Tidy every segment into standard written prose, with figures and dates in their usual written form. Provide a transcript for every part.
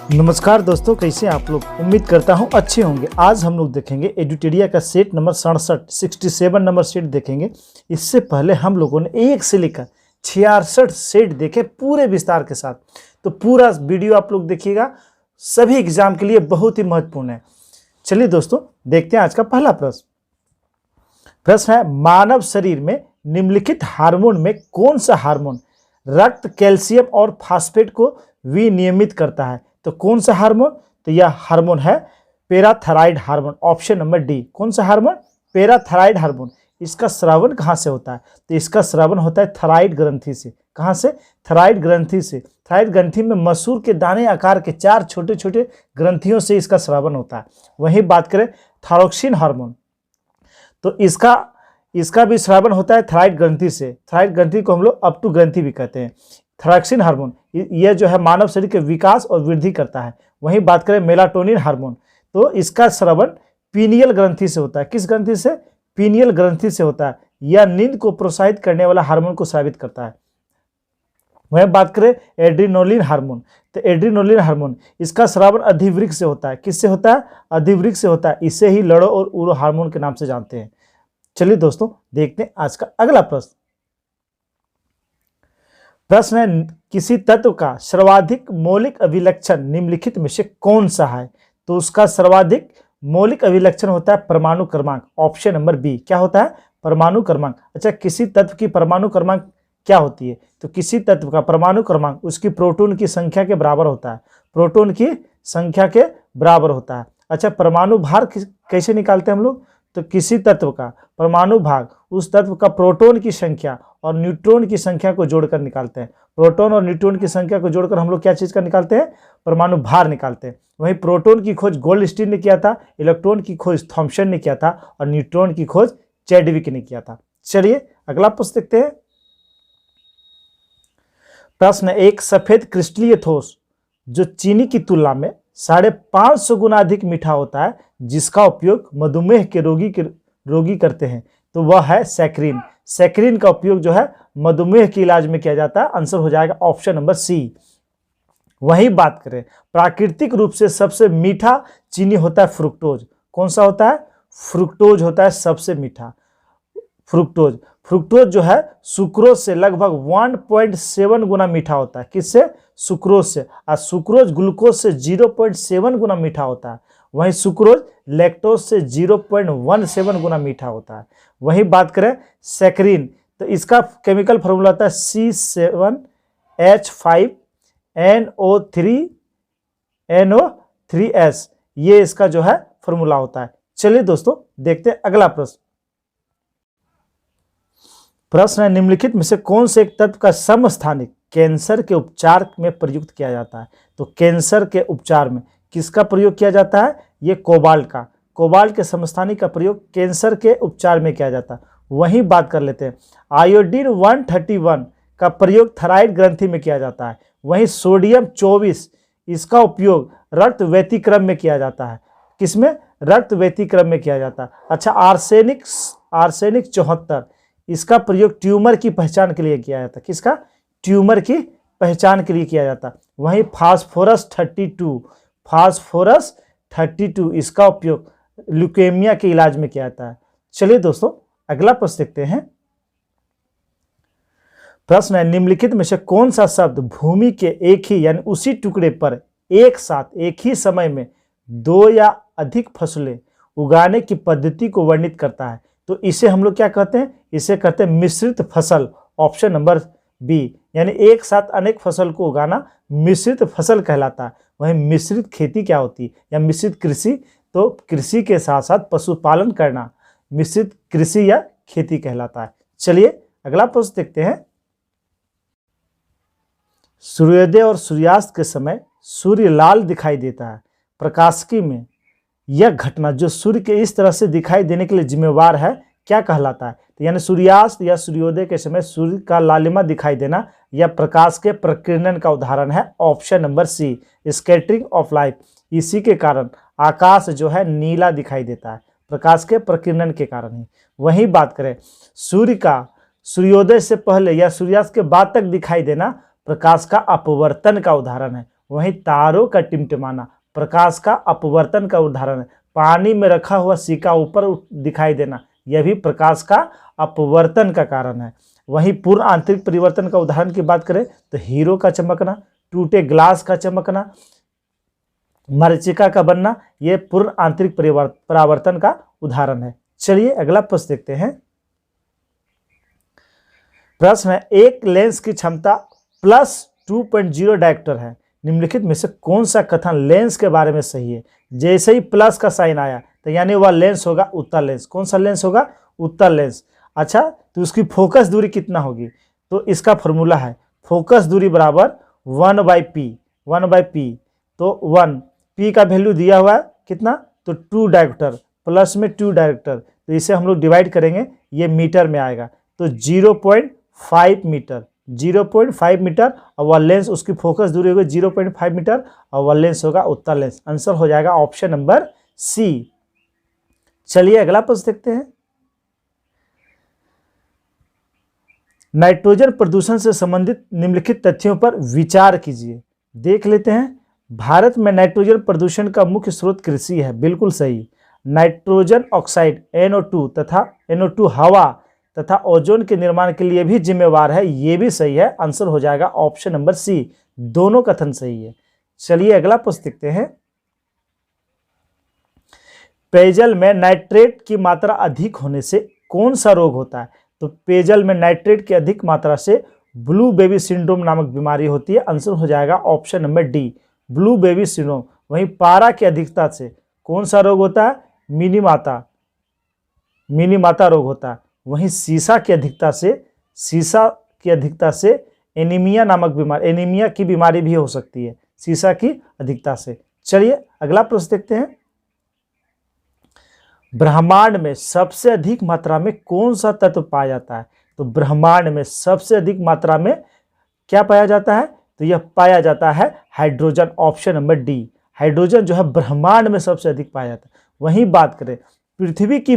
नमस्कार दोस्तों, कैसे हैं आप लोग। उम्मीद करता हूं अच्छे होंगे। आज हम लोग देखेंगे एडुटेरिया का सेट नंबर 67 नंबर सेट देखेंगे। इससे पहले हम लोगों ने 1 से लेकर 66 सेट देखे पूरे विस्तार के साथ। तो पूरा वीडियो आप लोग देखिएगा, सभी एग्जाम के लिए बहुत ही महत्वपूर्ण है। चलिए दोस्तों, देखते हैं आज का पहला प्रश्न है, मानव शरीर में निम्नलिखित हार्मोन में कौन सा हार्मोन रक्त, कैल्शियम और फास्फेट को विनियमित करता है। तो कौन सा हार्मोन? तो यह हार्मोन है parathyroid hormone, option number D. कौन सा हार्मोन? Parathyroid hormone. इसका स्रावन कहाँ से होता है? तो इसका स्रावन होता है थायराइड ग्रंथि से। कहाँ से? थायराइड ग्रंथि से। थायराइड ग्रंथि में मसूर के दाने आकार के 4 छोटे छोटे ग्रंथियों से इसका स्रावन होता है। वहीं बात करें थायरोक्सिन हार्मोन, तो इसका भी स्रावन होता है थायराइड ग्रंथि से। थायराइड ग्रंथि को हम लोग अपटू ग्रंथि भी कहते हैं। थायरोक्सिन हार्मोन यह जो है मानव शरीर के विकास और वृद्धि करता है। वहीं बात करें मेलाटोनिन हार्मोन, तो इसका स्रावन पीनियल ग्रंथि से होता है। किस ग्रंथि से? पीनियल ग्रंथि से होता है। यह नींद को प्रोत्साहित करने वाला हार्मोन को स्रावित करता है। वहीं बात करें एड्रिनोलिन हार्मोन, तो एड्रिनोलिन हार्मोन इसका स्रावन अधिवृक्क से होता है। किससे होता है? अधिवृक्क से होता है। इसे ही लड़ो और उड़ो हार्मोन के नाम से जानते हैं। चलिए दोस्तों, देखते हैं आज का अगला प्रश्न है, किसी तत्व का सर्वाधिक मौलिक अभिलक्षण निम्नलिखित में से कौन सा है? तो उसका सर्वाधिक मौलिक अभिलक्षण होता है परमाणु क्रमांक, ऑप्शन नंबर बी। क्या होता है? परमाणु क्रमांक। अच्छा, किसी तत्व की परमाणु क्रमांक क्या होती है? तो किसी तत्व का परमाणु क्रमांक उसकी प्रोटॉन की संख्या के बराबर होता है। प्रोटॉन की संख्या के बराबर होता है। अच्छा, परमाणु भार कैसे निकालते हैं हम लोग? तो किसी तत्व का परमाणु भाग उस तत्व का प्रोटॉन की संख्या और न्यूट्रॉन की संख्या को जोड़कर निकालते हैं। प्रोटॉन और न्यूट्रॉन की संख्या को जोड़कर हम लोग क्या चीज का निकालते हैं? परमाणु भार निकालते हैं। वहीं प्रोटॉन की खोज गोल्डस्टीन ने किया था, इलेक्ट्रॉन की खोज थॉम्सन ने किया था और न्यूट्रॉन की खोज चैडविक ने किया था। चलिए अगला प्रश्न देखते हैं। प्रश्न, एक सफेद क्रिस्टलीय ठोस जो चीनी की तुलना में 550 गुना अधिक मीठा होता है, जिसका उपयोग मधुमेह के रोगी करते हैं, तो वह है सैकरीन। सैकरीन का उपयोग जो है मधुमेह के इलाज में किया जाता है। आंसर हो जाएगा ऑप्शन नंबर सी। वही बात करें, प्राकृतिक रूप से सबसे मीठा चीनी होता है फ्रुक्टोज। कौन सा होता है? फ्रुक्टोज होता है सबसे मीठा। फ्रुक्टोज जो है सुक्रोज से लगभग 1.7 गुना मीठा होता है। किससे? सुक्रोज से। और सुक्रोज ग्लूकोज से 0.7 गुना मीठा होता है। वहीं सुक्रोज लैक्टोज से 0.17 गुना मीठा होता है। वहीं बात करें सैकरीन, तो इसका केमिकल फॉर्मूला होता है C7H5NO3NO3S। ये इसका जो है फॉर्मूला होता है। चलिए दोस्तों, देखते हैं अगला प्रश्न है, निम्नलिखित में से कौन से एक तत्व का समस्थानिक कैंसर के उपचार में प्रयुक्त किया जाता है? तो कैंसर के उपचार में किसका प्रयोग किया जाता है? ये कोबाल्ट का। कोबाल्ट के समस्थानिक का प्रयोग कैंसर के उपचार में किया जाता है। वहीं बात कर लेते हैं, आयोडीन 131 का प्रयोग थायराइड ग्रंथि में किया जाता है। वहीं सोडियम 24 इसका उपयोग रक्त व्यतिक्रम में किया जाता है। किसमें? रक्त व्यतिक्रम में किया जाता है। अच्छा, आर्सेनिक 74 इसका प्रयोग ट्यूमर की पहचान के लिए किया जाता है। किसका? ट्यूमर की पहचान के लिए किया जाता है। वहीं फास्फोरस 32 इसका उपयोग ल्यूकेमिया के इलाज में किया जाता है। चलिए दोस्तों, अगला प्रश्न देखते हैं। प्रश्न है, निम्नलिखित में से कौन सा शब्द भूमि के एक ही यानी उसी टुकड़े पर एक साथ एक ही समय में 2 या अधिक फसलें उगाने की पद्धति को वर्णित करता है? तो इसे हम लोग क्या कहते हैं? इसे कहते हैं मिश्रित फसल, ऑप्शन नंबर बी। यानी एक साथ अनेक फसल को उगाना मिश्रित फसल कहलाता है। वहीं मिश्रित खेती क्या होती है या मिश्रित कृषि? तो कृषि के साथ साथ पशुपालन करना मिश्रित कृषि या खेती कहलाता है। चलिए अगला प्रश्न देखते हैं। सूर्योदय और सूर्यास्त के समय सूर्य लाल दिखाई देता है। प्रकाशिकी में यह घटना जो सूर्य के इस तरह से दिखाई देने के लिए जिम्मेवार है, क्या कहलाता है? तो यानी सूर्यास्त या सूर्योदय के समय सूर्य का लालिमा दिखाई देना यह प्रकाश के प्रकीर्णन का उदाहरण है। Option number C, scattering of light. इसी के कारण आकाश जो है नीला दिखाई देता है, प्रकाश के प्रकीर्णन के कारण ही। वहीं बात करें सूर्य का सूर्योदय से पहले या सूर्यास्त के बाद तक दिखाई देना प्रकाश का अपवर्तन का उदाहरण है। वहीं तारों का टिमटिमाना प्रकाश का अपवर्तन का उदाहरण है। पानी में रखा हुआ सिक्का ऊपर दिखाई देना, यह भी प्रकाश का अपवर्तन का कारण है। वहीं पूर्ण आंतरिक परिवर्तन का उदाहरण की बात करें तो हीरो का चमकना, टूटे ग्लास का चमकना, मरीचिका का बनना, यह पूर्ण आंतरिक परावर्तन का उदाहरण है। चलिए अगला प्रश्न देखते हैं। प्रश्न है, एक लेंस की क्षमता +2.0 डायोप्टर है, निम्नलिखित में से कौन सा कथन लेंस के बारे में सही है? जैसे ही प्लस का साइन आया तो यानी वह लेंस होगा उत्तल लेंस। कौन सा लेंस होगा? उत्तल लेंस। अच्छा, तो उसकी फोकस दूरी कितना होगी? तो इसका फॉर्मूला है फोकस दूरी बराबर 1/p। 1/p तो 1 p का वैल्यू दिया हुआ है कितना? तो 2 डायोप्टर, प्लस में 2 डायोप्टर, तो इसे हम लोग डिवाइड करेंगे, ये मीटर में आएगा तो 0.5 मीटर। 0.5 मीटर और वह लेंस, उसकी फोकस दूरी होगी 0.5 मीटर और वह लेंस होगा उत्तल लेंस। आंसर हो जाएगा ऑप्शन नंबर सी। चलिए अगला प्रश्न देखते हैं। नाइट्रोजन प्रदूषण से संबंधित निम्नलिखित तथ्यों पर विचार कीजिए। देख लेते हैं। भारत में नाइट्रोजन प्रदूषण का मुख्य स्रोत कृषि है, बिल्कुल सही। नाइट्रोजन ऑक्साइड NO2 तथा NO2 हवा तथा ओजोन के निर्माण के लिए भी जिम्मेवार है, ये भी सही है। आंसर हो जाएगा ऑप्शन नंबर सी, दोनों कथन सही है। चलिए अगला प्रश्न देखते हैं। पेयजल में नाइट्रेट की मात्रा अधिक होने से कौन सा रोग होता है? तो पेयजल में नाइट्रेट की अधिक मात्रा से ब्लू बेबी सिंड्रोम नामक बीमारी होती है। आंसर हो जाएगा option number D, blue baby syndrome. वहीं पारा की अधिकता से कौन सा रोग होता है? मिनीमाता रोग होता है। वहीं सीसा की अधिकता से एनीमिया नामक बीमारी, एनीमिया की बीमारी भी हो सकती है सीसा की अधिकता से। चलिए अगला प्रश्न देखते हैं। ब्रह्मांड में सबसे अधिक मात्रा में कौन सा तत्व पाया जाता है? तो ब्रह्मांड में सबसे अधिक मात्रा में क्या पाया जाता है? तो यह पाया जाता है hydrogen. Option number D, hydrogen जो है ब्रह्मांड में सबसे अधिक पाया जाता है। वहीं बात करें पृथ्वी की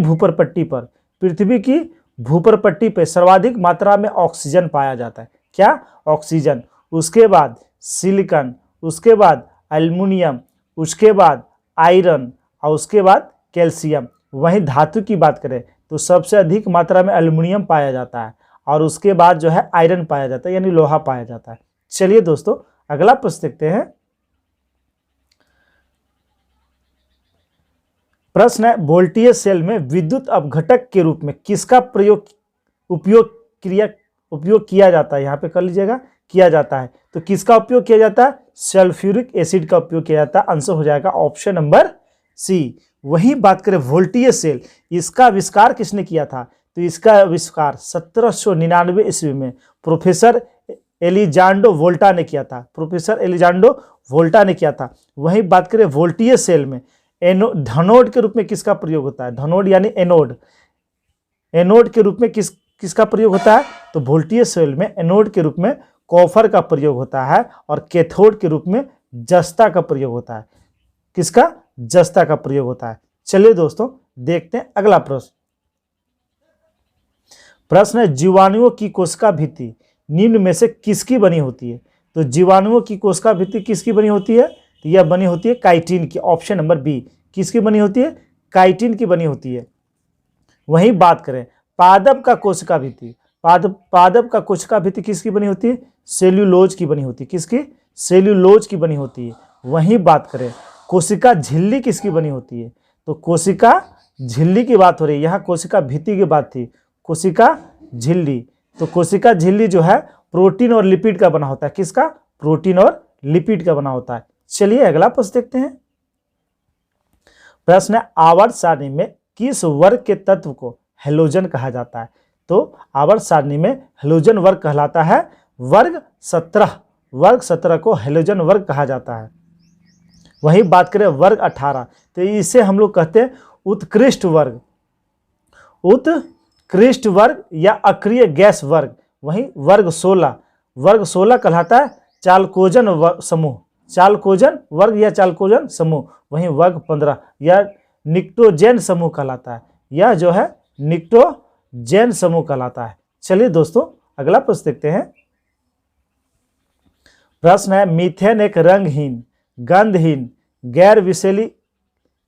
भूपरपट्टी पर सर्वाधिक मात्रा में ऑक्सीजन पाया जाता है। क्या? ऑक्सीजन। उसके बाद सिलिकॉन, उसके बाद एल्युमिनियम, उसके बाद आयरन और उसके बाद कैल्शियम। वहीं धातु की बात करें तो सबसे अधिक मात्रा में एल्युमिनियम पाया जाता है और उसके बाद जो है आयरन पाया जाता है, यानी लोहा पाया जाता है। चलिए दोस्तों अगला प्रश्न देखते हैं। प्रश्न है, वोल्टेज सेल में विद्युत अपघटक के रूप में किसका उपयोग किया जाता है? यहाँ पे कर लीजिएगा, किया जाता है। तो किसका उपयोग किया जाता है? सल्फ्यूरिक एसिड का उपयोग किया जाता है। आंसर हो जाएगा ऑप्शन नंबर सी। वही बात करें वोल्टेज सेल, इसका आविष्कार किसने किया था? तो इसका आविष्कार 1799 ईस्वी में प्रोफेसर एलिजांडो वोल्टा ने किया था। प्रोफेसर एलिजांडो वोल्टा ने किया था। वही बात करें वोल्टेज सेल में धनोड के रूप में किसका प्रयोग होता है? धनोड यानी एनोड। एनोड के रूप में किसका प्रयोग होता है? तो वोल्टेज सेल में एनोड के रूप में कॉपर का प्रयोग होता है और कैथोड के रूप में जस्ता का प्रयोग होता है। किसका? जस्ता का प्रयोग होता है। चलिए दोस्तों देखते हैं अगला प्रश्न। प्रश्न है, जीवाणुओं की कोशिका भित्ति निम्न में से किसकी बनी होती है? तो जीवाणुओं की कोशिका भित्ति किसकी बनी होती है? तो यह बनी होती है काइटिन की। ऑप्शन नंबर बी, किसकी बनी होती है? काइटिन की बनी होती है। वहीं बात करें पादप का कोशिका भित्ति, पादप का कोशिका भित्ति किसकी बनी होती है? सेल्यूलोज की बनी होती है। किसकी? सेल्यूलोज की बनी होती है। वहीं बात करें कोशिका झिल्ली किसकी बनी होती है? तो कोशिका झिल्ली की बात हो रही है, यहाँ कोशिका भित्ति की बात थी। कोशिका झिल्ली, तो कोशिका झिल्ली जो है प्रोटीन और लिपिड का बना होता है। किसका? प्रोटीन और लिपिड का बना होता है। चलिए अगला प्रश्न देखते हैं। प्रश्न है, आवर्त सारणी में किस वर्ग के तत्व को हेलोजन कहा जाता है? तो आवर्त सारणी में हेलोजन वर्ग कहलाता है वर्ग 17। वर्ग 17 को हेलोजन वर्ग कहा जाता है। वहीं बात करें वर्ग 18, तो इसे हम लोग कहते हैं उत्कृष्ट वर्ग, उत्कृष्ट वर्ग या अक्रिय गैस वर्ग। वहीं वर्ग 16 कहलाता है चाल्कोजन समूह, चाल्कोजन वर्ग या चाल्कोजन समूह। वहीं वर्ग 15 या निक्टोजेन समूह कहलाता है, यह जो है निक्टोजेन समूह कहलाता है। चलिए दोस्तों अगला प्रश्न देखते हैं। प्रश्न है, मीथेन एक रंगहीन, गंधहीन, गैर विषैली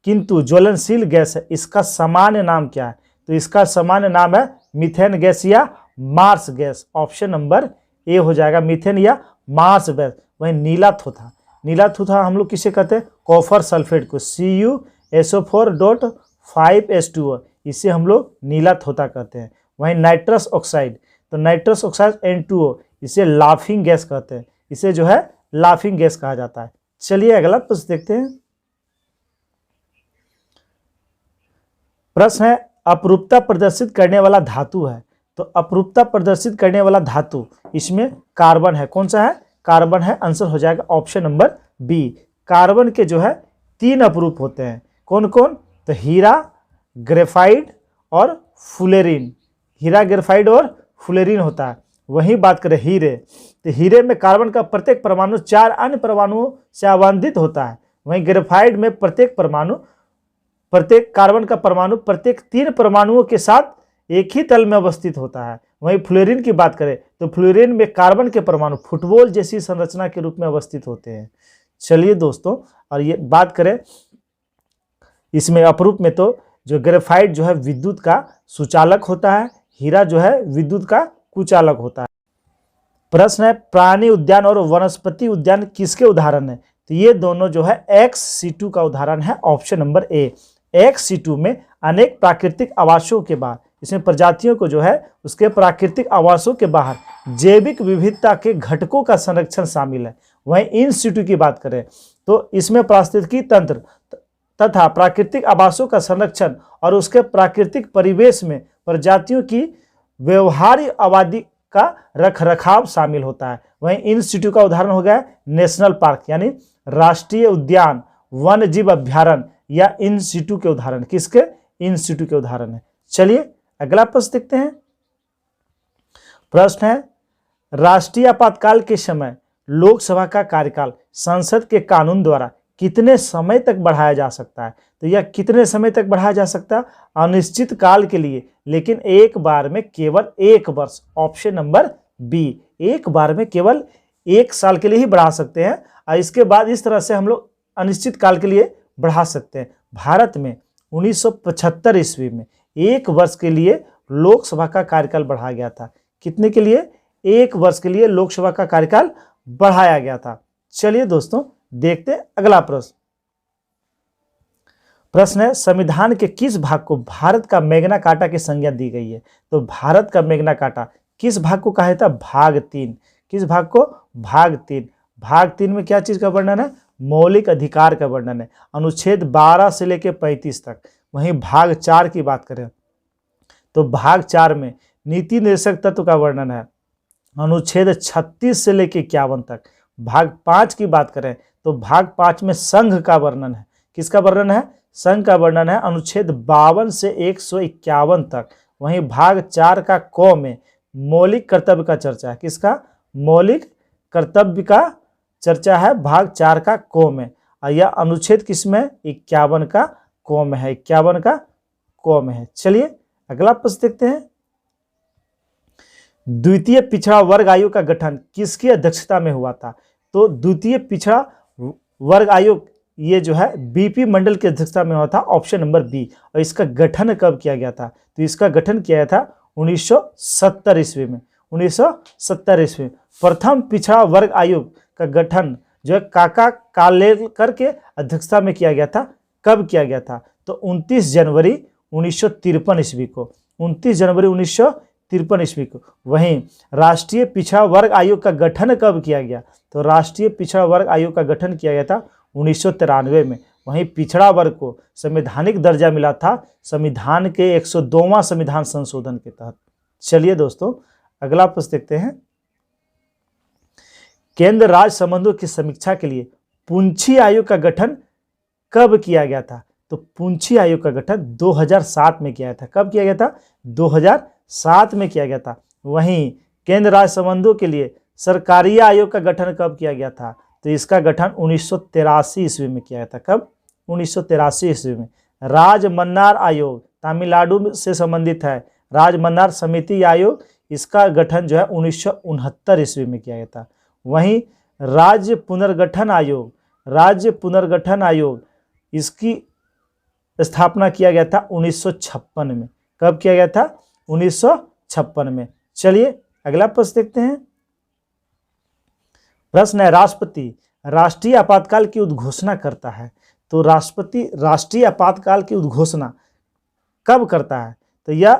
किंतु ज्वलनशील गैस है, इसका सामान्य नाम क्या है? तो इसका सामान्य नाम है मीथेन गैस या marsh gas. Option number A हो जाएगा, मीथेन या मार्स गैस। वहीं नीला थूथा, नीला थूथा हम लोग किसे कहते हैं? कॉपर सल्फेट को, CuSO4.5H2O, इसे हम लोग नीला थूथा कहते हैं। वहीं नाइट्रस ऑक्साइड, तो नाइट्रस ऑक्साइड N2O, इसे लाफिंग गैस कहते हैं, इसे जो है लाफिंग गैस कहा जाता है। चलिए अगला प्रश्न देखते हैं। प्रश्न है, अपरूपता प्रदर्शित करने वाला धातु है, तो अपरूपता प्रदर्शित करने वाला धातु इसमें कार्बन है। कौन सा है? कार्बन है। आंसर हो जाएगा ऑप्शन नंबर बी। कार्बन के जो है 3 अपरूप होते हैं। कौन कौन? तो हीरा, ग्रेफाइट और फुलेरिन। हीरा, ग्रेफाइट और फुलेरिन होता है। वहीं बात करें हीरे, तो हीरे में कार्बन का प्रत्येक परमाणु 4 अन्य परमाणुओं से आवंधित होता है। वहीं ग्रेफाइट में प्रत्येक कार्बन का परमाणु प्रत्येक 3 परमाणुओं के साथ एक ही तल में अवस्थित होता है। वहीं फ्लोरीन की बात करें तो फ्लोरीन में कार्बन के परमाणु फुटबॉल जैसी संरचना के रूप में अवस्थित होते हैं। चलिए दोस्तों, और ये बात करें इसमें अपरूप में, तो जो ग्रेफाइट जो है विद्युत का सुचालक होता है, हीरा जो है विद्युत का कुचालक होता है। प्रश्न है, प्राणी उद्यान और वनस्पति उद्यान किसके उदाहरण है? तो ये दोनों जो है XC2 का उदाहरण है। Option number A. XC2 में अनेक प्राकृतिक आवासों के बाहर, इसमें प्रजातियों को जो है उसके प्राकृतिक आवासों के बाहर जैविक विविधता के घटकों का संरक्षण शामिल है। वहीं इन सिटू की बात करें तो इसमें पारिस्थितिकी तंत्र तथा प्राकृतिक आवासों का संरक्षण और उसके प्राकृतिक परिवेश में प्रजातियों की व्यवहार्य आबादी का रखरखाव शामिल होता है। वहीं इन सिटू का उदाहरण हो गया नेशनल पार्क यानी राष्ट्रीय उद्यान, वन्य जीव अभ्यारण्य या इन सिटू के उदाहरण। किसके? इन सिटू के उदाहरण है। चलिए अगला प्रश्न देखते हैं। प्रश्न है, राष्ट्रीय आपातकाल के समय लोकसभा का कार्यकाल संसद के कानून द्वारा कितने समय तक बढ़ाया जा सकता है? तो यह कितने समय तक बढ़ाया जा सकता है? अनिश्चित काल के लिए, लेकिन एक बार में केवल 1 वर्ष। Option number B. एक बार में केवल 1 साल के लिए ही बढ़ा सकते हैं और इसके बाद इस तरह से हम लोग अनिश्चित काल के लिए बढ़ा सकते हैं। भारत में 1975 ईस्वी में 1 वर्ष के लिए लोकसभा का कार्यकाल बढ़ाया गया था। कितने के लिए? 1 वर्ष के लिए लोकसभा का कार्यकाल बढ़ाया गया था। चलिए दोस्तों देखते हैं अगला प्रश्न। प्रश्न है, संविधान के किस भाग को भारत का मैग्ना कार्टा की संज्ञा दी गई है? तो भारत का मैग्ना कार्टा किस भाग को कहा जाता है? भाग 3। किस भाग को? भाग 3। भाग 3 में क्या चीज का वर्णन है? मौलिक अधिकार का वर्णन है, अनुच्छेद 12 से लेकर 35 तक। वहीं भाग 4 की बात करें तो भाग 4 में नीति निर्देशक तत्व का वर्णन है, अनुच्छेद 36 से लेकर 51 तक। भाग 5 की बात करें तो भाग 5 में संघ का वर्णन है। किसका वर्णन है? संघ का वर्णन है, अनुच्छेद 52 से 151 तक। वहीं भाग 4 का क में मौलिक कर्तव्य का चर्चा है। किसका? मौलिक कर्तव्य का चर्चा है भाग 4 का क में। और यह अनुच्छेद किसमें? 51 का क में है। 51 का क में है। चलिए अगला प्रश्न देखते हैं। द्वितीय पिछड़ा वर्ग आयोग का गठन किसकी अध्यक्षता में हुआ था? तो द्वितीय पिछड़ा वर्ग आयोग ये जो है बीपी मंडल की अध्यक्षता में हुआ था। Option number B. और इसका गठन कब किया गया था? तो इसका गठन किया था 1970 ईस्वी में। 1970 ईस्वी में प्रथम पिछड़ा वर्ग आयोग का गठन जो है काका कालेलकर के अध्यक्षता में किया गया था। कब किया गया था? तो 29 जनवरी 1953 ईस्वी को। 29 जनवरी 1953 ईस्वी को। वहीं राष्ट्रीय पिछड़ा वर्ग आयोग का गठन कब किया गया? तो राष्ट्रीय पिछड़ा वर्ग आयोग का गठन किया गया था 1993 में। वहीं पिछड़ा वर्ग को संवैधानिक दर्जा मिला था संविधान के 102वां संविधान संशोधन के तहत। चलिए दोस्तों अगला प्रश्न देखते हैं। केंद्र राज्य संबंधों की समीक्षा के लिए पुंछी आयोग का गठन कब किया गया था? तो पुंछी आयोग का गठन 2007 में किया था। कब किया गया था? 2007 में किया गया था। वहीं केंद्र राज्य संबंधों के लिए सरकारी आयोग का गठन कब किया गया था? तो इसका गठन 1983 ईस्वी में किया गया था। कब? 1983 ईस्वी में। राजमन्नार आयोग तमिलनाडु से संबंधित है। राजमन्नार समिति आयोग, इसका गठन जो है 1969 ईस्वी में किया गया था। वहीं राज्य पुनर्गठन आयोग, राज्य पुनर्गठन आयोग, इसकी स्थापना किया गया था 1956 में। कब किया गया था? 1956 में। चलिए अगला प्रश्न देखते हैं। प्रश्न है, राष्ट्रपति राष्ट्रीय आपातकाल की उद्घोषणा करता है। तो राष्ट्रपति राष्ट्रीय आपातकाल की उद्घोषणा कब करता है? तो यह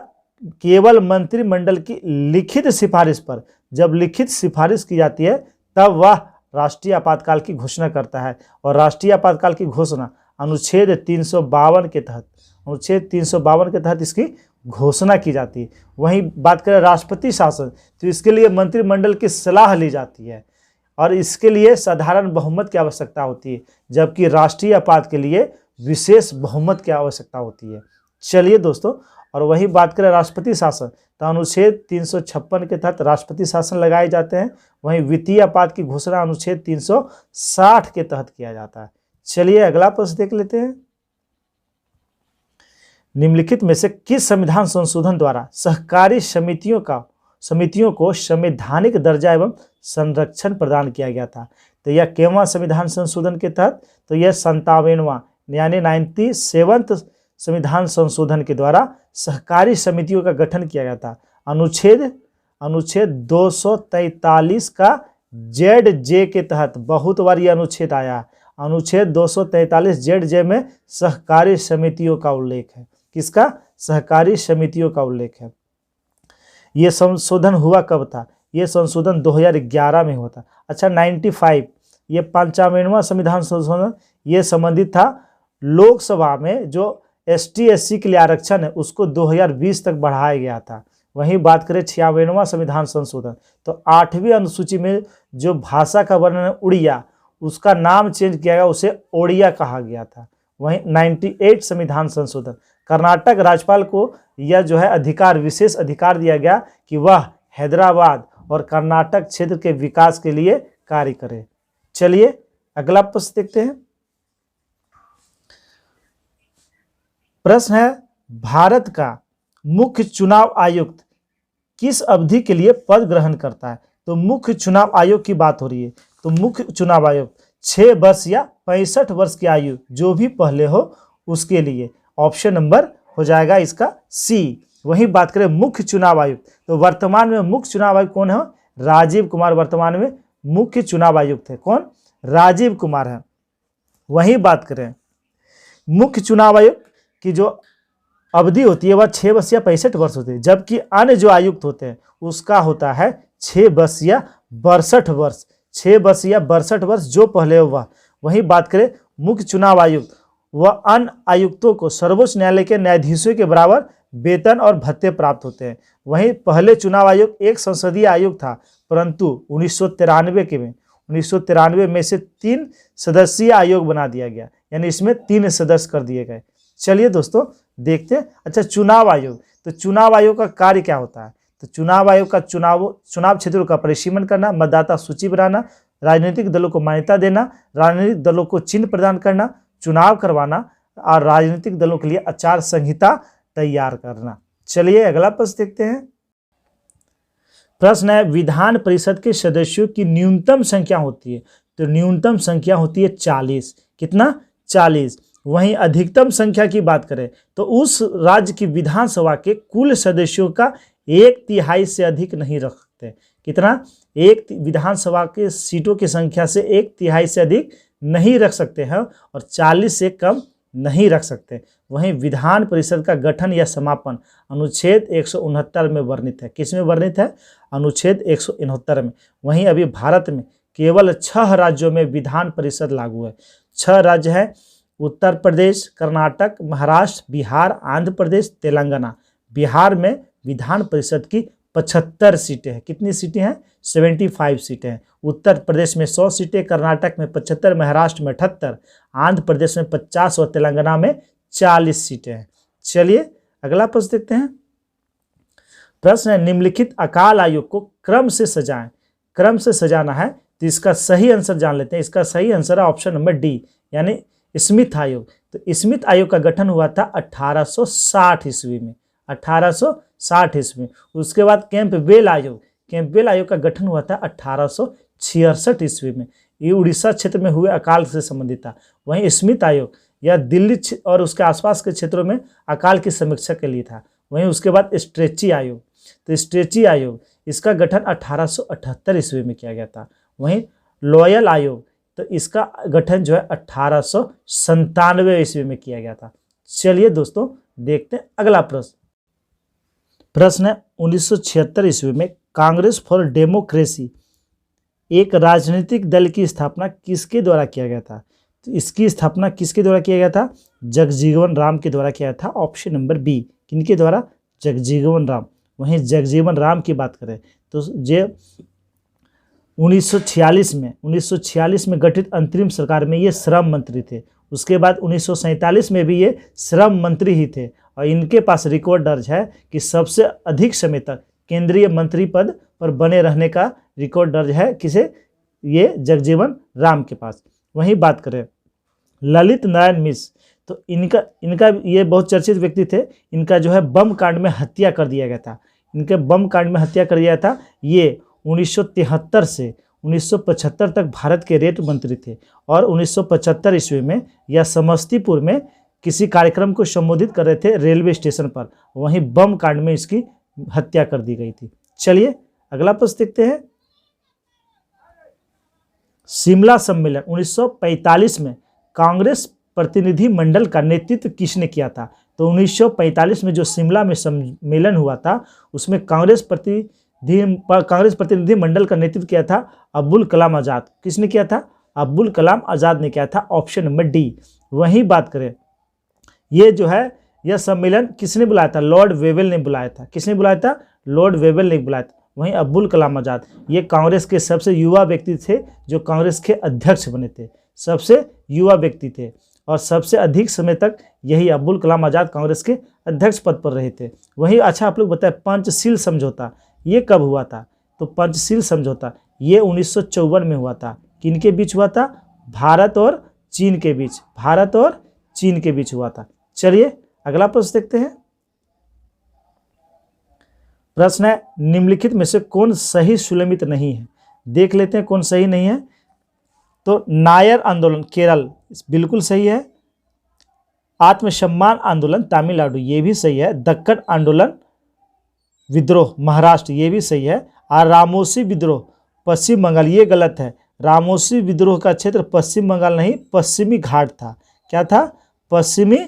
केवल मंत्रिमंडल की लिखित सिफारिश पर, जब लिखित सिफारिश की जाती है तब वह राष्ट्रीय आपातकाल की घोषणा करता है। और राष्ट्रीय आपातकाल की घोषणा अनुच्छेद 352 के तहत, अनुच्छेद 352 के तहत इसकी घोषणा की जाती है। वहीं बात करें राष्ट्रपति शासन, तो इसके लिए मंत्रिमंडल की सलाह ली जाती है और इसके लिए साधारण बहुमत की आवश्यकता होती है, जबकि राष्ट्रीय आपात के लिए विशेष बहुमत की आवश्यकता होती है। चलिए दोस्तों, और वही बात करें राष्ट्रपति शासन, तो अनुच्छेद 356 के तहत राष्ट्रपति शासन लगाए जाते हैं। वहीं वित्तीय आपात की घोषणा अनुच्छेद 360 के तहत किया जाता है। चलिए अगला प्रश्न देख लेते हैं। निम्नलिखित में से किस संविधान संशोधन द्वारा सहकारी समितियों को संवैधानिक दर्जा एवं संरक्षण प्रदान किया गया था? तो यह केवल संविधान संशोधन के तहत, तो यह 57वां यानी 97th संविधान संशोधन के द्वारा सहकारी समितियों का गठन किया गया था। अनुच्छेद 243 का ZJ के तहत बहुत बार यह अनुच्छेद आया। अनुच्छेद 243 ZJ में सहकारी समितियों का उल्लेख है। किसका? सहकारी समितियों का उल्लेख है। ये संशोधन हुआ कब था? ये संशोधन 2011 में हुआ था। अच्छा, 95 ये 55वां संविधान संशोधन, ये संबंधित था लोकसभा में जो ST SC के लिए आरक्षण है उसको 2020 तक बढ़ाया गया था। वहीं बात करें 96वां संविधान संशोधन, तो 8वीं अनुसूची में जो भाषा का वर्णन है उड़िया, उसका नाम चेंज किया गया, उसे ओडिया कहा गया था। वहीं 98 संविधान संशोधन, कर्नाटक राज्यपाल को यह जो है अधिकार, विशेष अधिकार दिया गया कि वह हैदराबाद और कर्नाटक क्षेत्र के विकास के लिए कार्य करे। चलिए अगला प्रश्न देखते हैं। प्रश्न है, भारत का मुख्य चुनाव आयुक्त किस अवधि के लिए पद ग्रहण करता है? तो मुख्य चुनाव आयोग की बात हो रही है, तो मुख्य चुनाव आयुक्त 6 वर्ष या 65 वर्ष की आयु जो भी पहले हो उसके लिए। ऑप्शन नंबर हो जाएगा इसका सी। वहीं बात करें मुख्य चुनाव आयुक्त, तो वर्तमान में मुख्य चुनाव आयुक्त कौन है? राजीव कुमार वर्तमान में मुख्य चुनाव आयुक्त है। कौन? राजीव कुमार है। वहीं बात करें मुख्य चुनाव आयुक्त की जो अवधि होती है वह 6 वर्ष या 65 वर्ष होती है, जबकि अन्य जो आयुक्त होते हैं उसका होता है 6 वर्ष या 62 वर्ष। 6 वर्ष या 62 वर्ष जो पहले हुआ। वहीं बात करें मुख्य चुनाव आयुक्त, वह अन्य आयुक्तों को सर्वोच्च न्यायालय के न्यायाधीशों के बराबर वेतन और भत्ते प्राप्त होते हैं। वहीं पहले चुनाव आयोग एक संसदीय आयोग था, परंतु 1993 में से 3 सदस्यीय आयोग बना दिया गया, यानी इसमें 3 सदस्य कर दिए गए। चलिए दोस्तों देखते हैं। अच्छा, चुनाव आयोग, तो चुनाव आयोग का कार्य क्या होता है? तो चुनाव आयोग का चुनाव क्षेत्रों का परिसीमन करना, मतदाता सूची बनाना, राजनीतिक दलों को मान्यता देना, राजनीतिक दलों को चिन्ह प्रदान करना, चुनाव करवाना और राजनीतिक दलों के लिए आचार संहिता तैयार करना। चलिए अगला प्रश्न देखते हैं। प्रश्न है, विधान परिषद के सदस्यों की न्यूनतम संख्या होती है? तो न्यूनतम संख्या होती है 40। कितना? 40। वहीं अधिकतम संख्या की बात करें तो उस राज्य की विधानसभा के कुल सदस्यों का 1/3 से अधिक नहीं रख सकते। कितना? एक विधानसभा के सीटों की संख्या से 1/3 से अधिक नहीं रख सकते हैं और 40 से कम नहीं रख सकते। वहीं विधान परिषद का गठन या समापन अनुच्छेद 169 में वर्णित है। किस में वर्णित है? अनुच्छेद 169 में। वहीं अभी भारत में केवल 6 राज्यों में विधान परिषद लागू है। 6 राज्य है, उत्तर प्रदेश, कर्नाटक, महाराष्ट्र, बिहार, आंध्र प्रदेश, तेलंगाना। बिहार में विधान परिषद की 75 सीटें हैं। कितनी सीटें हैं? 75 सीटें हैं। उत्तर प्रदेश में 100 सीटें, कर्नाटक में 75, महाराष्ट्र में 78, आंध्र प्रदेश में 50 और तेलंगाना में 40 सीटें हैं। चलिए अगला प्रश्न देखते हैं। प्रश्न है, निम्नलिखित अकाल आयोग को क्रम से सजाएं। क्रम से सजाना है तो इसका सही आंसर जान लेते हैं। इसका सही आंसर है ऑप्शन नंबर डी, यानी स्मिथ आयोग। तो स्मिथ आयोग का गठन हुआ था 1860 ईस्वी में। 1860 ईस्वी में। उसके बाद कैंपबेल आयोग का गठन हुआ था 1966 ईस्वी में। ये उड़ीसा क्षेत्र में हुए अकाल से संबंधित था। वहीं स्मिथ आयोग यह दिल्ली और उसके आसपास के क्षेत्रों में अकाल की समीक्षा के लिए था। वहीं उसके बाद स्ट्रेची आयोग, तो स्ट्रेची आयोग इसका गठन 1878 ईस्वी में किया गया था। वहीं लॉयल आयोग, तो इसका गठन जो है 1897 ईस्वी में किया गया था। चलिए दोस्तों देखते हैं अगला प्रश्न। प्रश्न है 1976 ईस्वी में कांग्रेस फॉर डेमोक्रेसी एक राजनीतिक दल की स्थापना किसके द्वारा किया गया था? तो इसकी स्थापना किसके द्वारा किया गया था? जगजीवन राम के द्वारा किया था। ऑप्शन नंबर बी, किनके द्वारा? जगजीवन राम। वहीं जगजीवन राम की बात करें तो ये 1946 में गठित अंतरिम सरकार में ये श्रम मंत्री थे। उसके बाद 1947 में भी ये श्रम मंत्री ही थे और इनके पास रिकॉर्ड दर्ज है कि सबसे अधिक समय तक केंद्रीय मंत्री पद पर बने रहने का रिकॉर्ड दर्ज है किसे? ये जगजीवन राम के पास। वहीं बात करें ललित नारायण मिश्र, तो इनका ये बहुत चर्चित व्यक्ति थे। इनका जो है बम कांड में हत्या कर दिया गया था। इनके बम कांड में हत्या कर दिया था। ये 1973 से 1975 तक भारत के रेल मंत्री थे और 1975 ईस्वी में यह समस्तीपुर में किसी कार्यक्रम को संबोधित कर रहे थे रेलवे स्टेशन पर। वहीं बम कांड में इसकी हत्या कर दी गई थी। चलिए अगला प्रश्न देखते हैं। शिमला सम्मेलन 1945 में कांग्रेस प्रतिनिधि मंडल का नेतृत्व किसने किया था? तो 1945 में जो शिमला में सम्मेलन हुआ था उसमें कांग्रेस प्रतिनिधि मंडल का नेतृत्व किया था अब्दुल कलाम आज़ाद। किसने किया था? अब्दुल कलाम आज़ाद ने किया था। Option number D. वहीं बात करें ये जो है यह सम्मेलन किसने बुलाया था? लॉर्ड वेवेल ने बुलाया था। किसने बुलाया था? लॉर्ड वेवेल ने बुलाया था। वहीं अब्दुल कलाम आज़ाद ये कांग्रेस के सबसे युवा व्यक्ति थे जो कांग्रेस के अध्यक्ष बने थे। सबसे युवा व्यक्ति थे और सबसे अधिक समय तक यही अब्दुल कलाम आज़ाद कांग्रेस के अध्यक्ष पद पर रहे थे। वहीं अच्छा आप लोग बताएं पंचशील समझौता ये कब हुआ था? तो पंचशील समझौता ये 1954 में हुआ था। किनके बीच हुआ था? भारत और चीन के बीच। भारत और चीन के बीच हुआ था। चलिए अगला प्रश्न देखते हैं। प्रश्न है निम्नलिखित में से कौन सही सुलमित नहीं है? देख लेते हैं कौन सही नहीं है। तो नायर आंदोलन केरल बिल्कुल सही है। आत्मसम्मान आंदोलन तमिलनाडु ये भी सही है। दक्कन आंदोलन विद्रोह महाराष्ट्र ये भी सही है। और रामोसी विद्रोह पश्चिम बंगाल ये गलत है। रामोसी विद्रोह का क्षेत्र पश्चिम बंगाल नहीं पश्चिमी घाट था। क्या था? पश्चिमी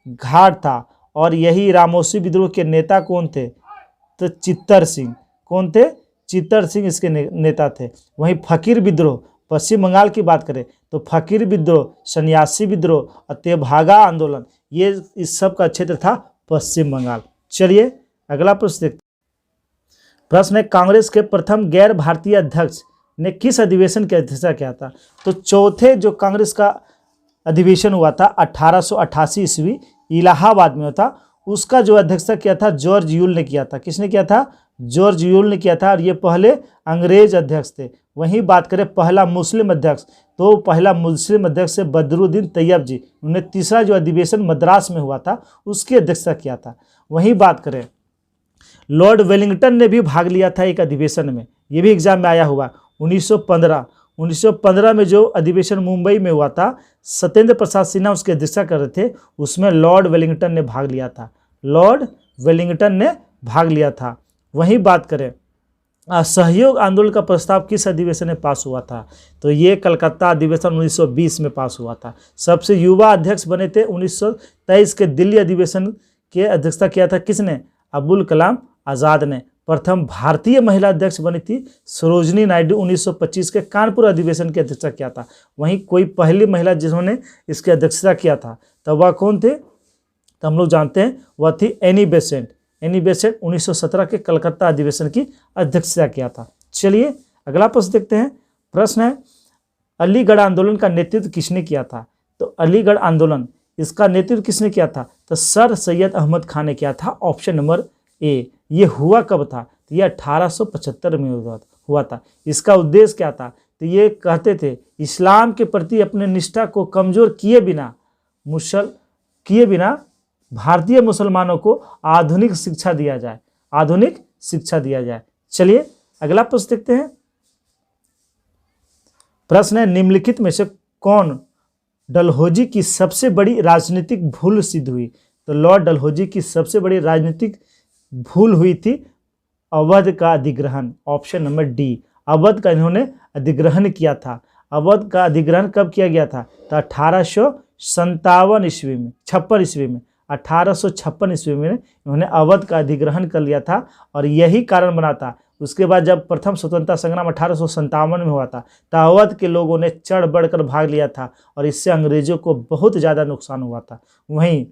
घाट था। और यही रामोसी विद्रोह के नेता कौन थे? तो चित्तर सिंह। कौन थे? चित्तर सिंह इसके नेता थे। वहीं फकीर विद्रोह पश्चिम बंगाल की बात करें तो फकीर विद्रोह, सन्यासी विद्रोह और तेभागा आंदोलन ये इस सब का क्षेत्र था पश्चिम बंगाल। चलिए अगला प्रश्न देखते हैं। प्रश्न है कांग्रेस के प्रथम गैर भारतीय अध्यक्ष ने किस अधिवेशन की अध्यक्षता किया था? तो चौथे जो कांग्रेस का अधिवेशन हुआ था 1888 ईस्वी इलाहाबाद में हुआ था। उसका जो अध्यक्षता किया था जॉर्ज यूल ने किया था। किसने किया था? जॉर्ज यूल ने किया था। और ये पहले अंग्रेज अध्यक्ष थे। वहीं बात करें पहला मुस्लिम अध्यक्ष तो पहला मुस्लिम अध्यक्ष से बदरुद्दीन तैयब जी। उन्होंने तीसरा जो अधिवेशन मद्रास में हुआ था उसकी अध्यक्षता किया था। वहीं बात करें लॉर्ड वेलिंगटन ने भी भाग लिया था एक अधिवेशन में। ये भी एग्जाम में आया हुआ 1915 में जो अधिवेशन मुंबई में हुआ था सत्येंद्र प्रसाद सिन्हा उसकी अध्यक्षता कर रहे थे। उसमें लॉर्ड वेलिंगटन ने भाग लिया था। लॉर्ड वेलिंगटन ने भाग लिया था। वहीं बात करें असहयोग आंदोलन का प्रस्ताव किस अधिवेशन में पास हुआ था? तो ये कलकत्ता अधिवेशन 1920 में पास हुआ था। सबसे युवा अध्यक्ष बने थे 1923 के दिल्ली अधिवेशन के अध्यक्षता किया था किसने? अब्दुल कलाम आज़ाद ने। प्रथम भारतीय महिला अध्यक्ष बनी थी सरोजनी नायडू 1925 के कानपुर अधिवेशन की अध्यक्षता किया था। वहीं कोई पहली महिला जिन्होंने इसकी अध्यक्षता किया था तब वह कौन थे? तो हम लोग जानते हैं वह थी एनी बेसेंट। एनी बेसेंट 1917 के कलकत्ता अधिवेशन की अध्यक्षता किया था। चलिए अगला प्रश्न देखते हैं। प्रश्न है अलीगढ़ आंदोलन का नेतृत्व किसने किया था? तो अलीगढ़ आंदोलन इसका नेतृत्व किसने किया था? तो सर सैयद अहमद खान ने किया था। Option number A. ये हुआ कब था? तो ये 1875 में हुआ था। इसका उद्देश्य क्या था? तो ये कहते थे इस्लाम के प्रति अपने निष्ठा को कमजोर किए बिना भारतीय मुसलमानों को आधुनिक शिक्षा दिया जाए। आधुनिक शिक्षा दिया जाए। चलिए अगला प्रश्न देखते हैं। प्रश्न है, निम्नलिखित में से कौन डलहौजी की सबसे बड़ी राजनीतिक भूल सिद्ध हुई? तो लॉर्ड डलहौजी की सबसे बड़ी राजनीतिक भूल हुई थी अवध का अधिग्रहण। ऑप्शन नंबर डी, अवध का इन्होंने अधिग्रहण किया था। अवध का अधिग्रहण कब किया गया था? तो 1857 ईस्वी में, 56 ईस्वी में, 1856 ईस्वी में इन्होंने अवध का अधिग्रहण कर लिया था। और यही कारण बना था, उसके बाद जब प्रथम स्वतंत्रता संग्राम 1857 में हुआ था, तो अवध के लोगों ने चढ़ बढ़कर भाग लिया था और इससे अंग्रेजों को बहुत ज़्यादा नुकसान हुआ था। वहीं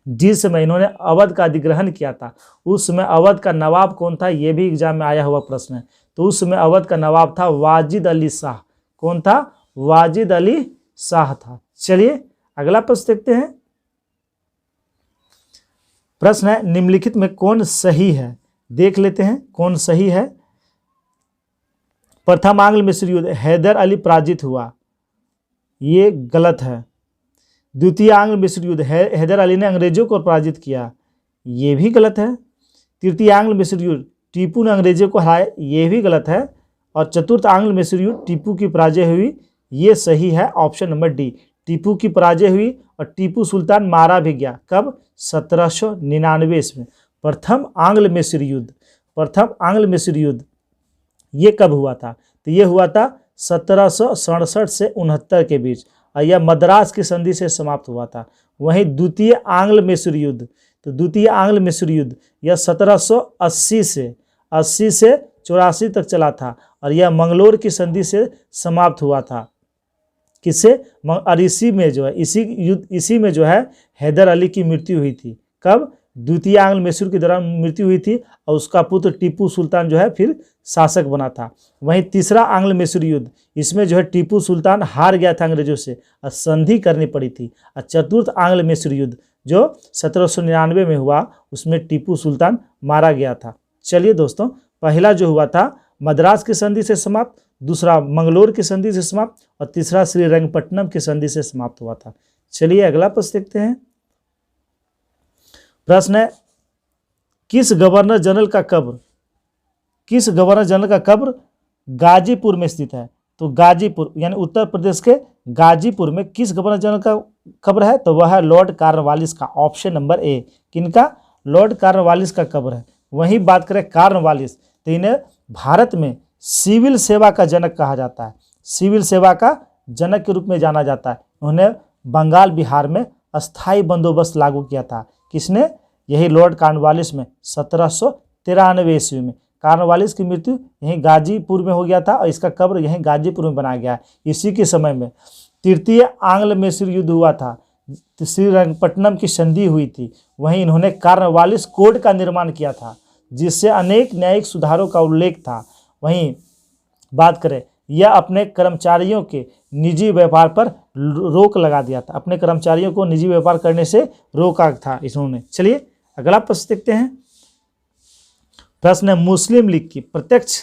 जिस समय इन्होंने अवध का अधिग्रहण किया था, उस समय अवध का नवाब कौन था? ये भी एग्जाम में आया हुआ प्रश्न है। तो उस समय अवध का नवाब था वाजिद अली शाह। कौन था? वाजिद अली शाह था। चलिए अगला प्रश्न देखते हैं। प्रश्न है, निम्नलिखित में कौन सही है? देख लेते हैं कौन सही है। प्रथम आंग्ल मिस्र युद्ध हैदर अली पराजित हुआ, ये गलत है। द्वितीय आंग्ल मिस्र युद्ध हैदर अली ने अंग्रेजों को पराजित किया, ये भी गलत है। तृतीय आंग्ल मिस्र युद्ध टीपू ने अंग्रेजों को हराया, ये भी गलत है। और चतुर्थ आंग्ल मिस्र युद्ध टीपू की पराजय हुई, ये सही है। ऑप्शन नंबर डी, टीपू की पराजय हुई और टीपू सुल्तान मारा भी गया। कब? 1799 ईस्वी में। प्रथम आंग्ल मिस्र युद्ध, प्रथम आंग्ल मिस्र युद्ध ये कब हुआ था? तो ये हुआ था 1767 से 69 के बीच और यह मद्रास की संधि से समाप्त हुआ था। वहीं द्वितीय आंग्ल मिस्र युद्ध, तो द्वितीय आंग्ल मिस्र युद्ध यह 1780 से 84 तक चला था और यह मंगलोर की संधि से समाप्त हुआ था। किससे? और इसी में जो है इसी में जो है हैदर अली की मृत्यु हुई थी। कब? द्वितीय आंग्ल मिस्र के दौरान मृत्यु हुई थी और उसका पुत्र टीपू सुल्तान जो है फिर शासक बना था। वहीं तीसरा आंग्ल मिस्र युद्ध, इसमें जो है टीपू सुल्तान हार गया था अंग्रेजों से और संधि करनी पड़ी थी। और चतुर्थ आंग्ल मिस्र युद्ध जो 1799 में हुआ, उसमें टीपू सुल्तान मारा गया था। चलिए दोस्तों, पहला जो हुआ था मद्रास की संधि से समाप्त, दूसरा मंगलोर की संधि से समाप्त और तीसरा श्रीरंगपट्टनम की संधि से समाप्त हुआ था। चलिए अगला प्रश्न देखते हैं। प्रश्न है, किस गवर्नर जनरल का कब्र गाजीपुर में स्थित है? तो गाजीपुर यानी उत्तर प्रदेश के गाजीपुर में किस गवर्नर जनरल का कब्र है? तो वह है लॉर्ड कॉर्नवालिस का। ऑप्शन नंबर ए, किनका? लॉर्ड कॉर्नवालिस का कब्र है। वहीं बात करें कॉर्नवालिस, तो इन्हें भारत में सिविल सेवा का जनक कहा जाता है, सिविल सेवा का जनक के रूप में जाना जाता है। उन्होंने बंगाल बिहार में अस्थाई बंदोबस्त लागू किया था। किसने? यही लॉर्ड कॉर्नवालिस में 1793 ईस्वी में। कॉर्नवालिस की मृत्यु यहीं गाजीपुर में हो गया था और इसका कब्र यहीं गाजीपुर में बनाया गया है। इसी के समय में तृतीय आंग्ल मिस्र युद्ध हुआ था, श्रीरंगपट्टनम की संधि हुई थी। वहीं इन्होंने कॉर्नवालिस कोड का निर्माण किया था, जिससे अनेक न्यायिक सुधारों का उल्लेख था। वहीं बात करें, यह अपने कर्मचारियों के निजी व्यापार पर रोक लगा दिया था, अपने कर्मचारियों को निजी व्यापार करने से रोका था इन्होंने। चलिए अगला प्रश्न देखते हैं। प्रश्न है, मुस्लिम लीग की प्रत्यक्ष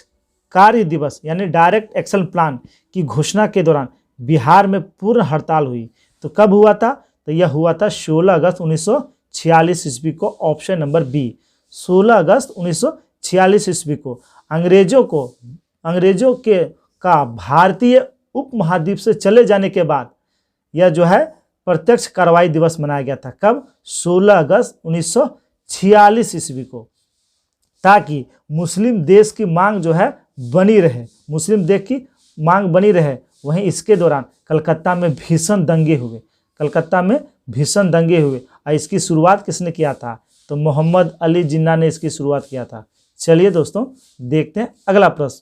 कार्य दिवस यानी डायरेक्ट एक्शन प्लान की घोषणा के दौरान बिहार में पूर्ण हड़ताल हुई, तो कब हुआ था? तो यह हुआ था 16 अगस्त 1946 ईस्वी को। ऑप्शन नंबर बी, 16 अगस्त 1946 ईस्वी को अंग्रेजों के का भारतीय उपमहाद्वीप से चले जाने के बाद यह जो है प्रत्यक्ष कार्रवाई दिवस मनाया गया था। कब? 16 अगस्त 1946 ईस्वी को, ताकि मुस्लिम देश की मांग जो है बनी रहे, मुस्लिम देश की मांग बनी रहे। वहीं इसके दौरान कलकत्ता में भीषण दंगे हुए, और इसकी शुरुआत किसने किया था? तो मोहम्मद अली जिन्ना ने इसकी शुरुआत किया था। चलिए दोस्तों देखते हैं अगला प्रश्न।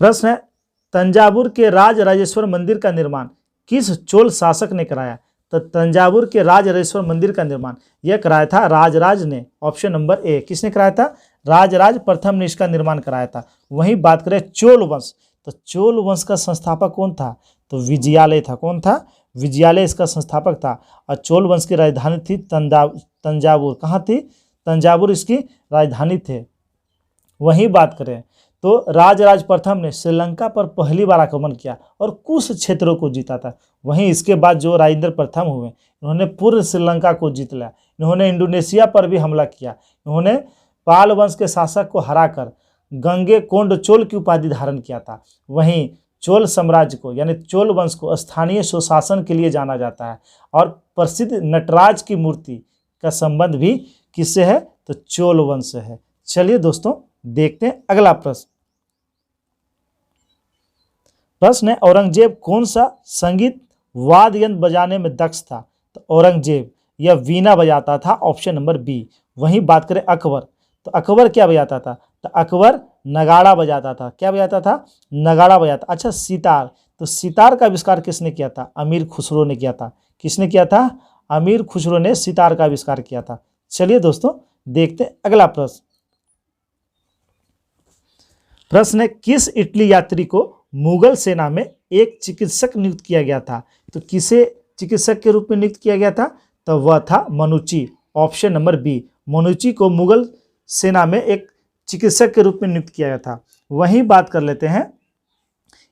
प्रश्न है, तंजावुर के राजराजेश्वर मंदिर का निर्माण किस चोल शासक ने कराया? तो तंजावुर के राजराजेश्वर मंदिर का निर्माण यह कराया था राजराज ने। ऑप्शन नंबर ए, किसने कराया था? राजराज प्रथम ने इसका निर्माण कराया था। वहीं बात करें चोल वंश, तो चोल वंश का संस्थापक कौन था? तो विजयालय था। कौन था? विजयालय इसका संस्थापक था। और चोल वंश की राजधानी थी तंजावुर। कहाँ थी? तंजावुर इसकी राजधानी थे। वहीं बात करें तो राजराज प्रथम ने श्रीलंका पर पहली बार आक्रमण किया और कुछ क्षेत्रों को जीता था। वहीं इसके बाद जो राजेंद्र प्रथम हुए, इन्होंने पूर्व श्रीलंका को जीत लिया। इन्होंने इंडोनेशिया पर भी हमला किया। इन्होंने पाल वंश के शासक को हराकर गंगे कोंड चोल की उपाधि धारण किया था। वहीं चोल साम्राज्य को यानी चोल वंश को स्थानीय सुशासन के लिए जाना जाता है। और प्रसिद्ध नटराज की मूर्ति का संबंध भी किससे है, तो चोल वंश से है। चलिए दोस्तों देखते हैं अगला प्रश्न। प्रश्न है, औरंगजेब कौन सा संगीत वाद्य यंत्र बजाने में दक्ष था? तो औरंगजेब यह वीणा बजाता था, ऑप्शन नंबर बी। वहीं बात करें अकबर, तो अकबर क्या बजाता था? तो अकबर नगाड़ा बजाता था। क्या बजाता था? नगाड़ा बजाता। अच्छा, सितार, तो सितार का आविष्कार किसने किया था? अमीर खुसरो ने किया था। किसने किया था? अमीर खुसरो ने सितार का आविष्कार किया था। चलिए दोस्तों देखते हैं अगला प्रश्न। प्रश्न है, किस इटली यात्री को मुगल सेना में एक चिकित्सक नियुक्त किया गया था? तो किसे चिकित्सक के रूप में नियुक्त किया गया था? तो वह था मनुची, ऑप्शन नंबर बी। मनुची को मुगल सेना में एक चिकित्सक के रूप में नियुक्त किया गया था। वहीं बात कर लेते हैं,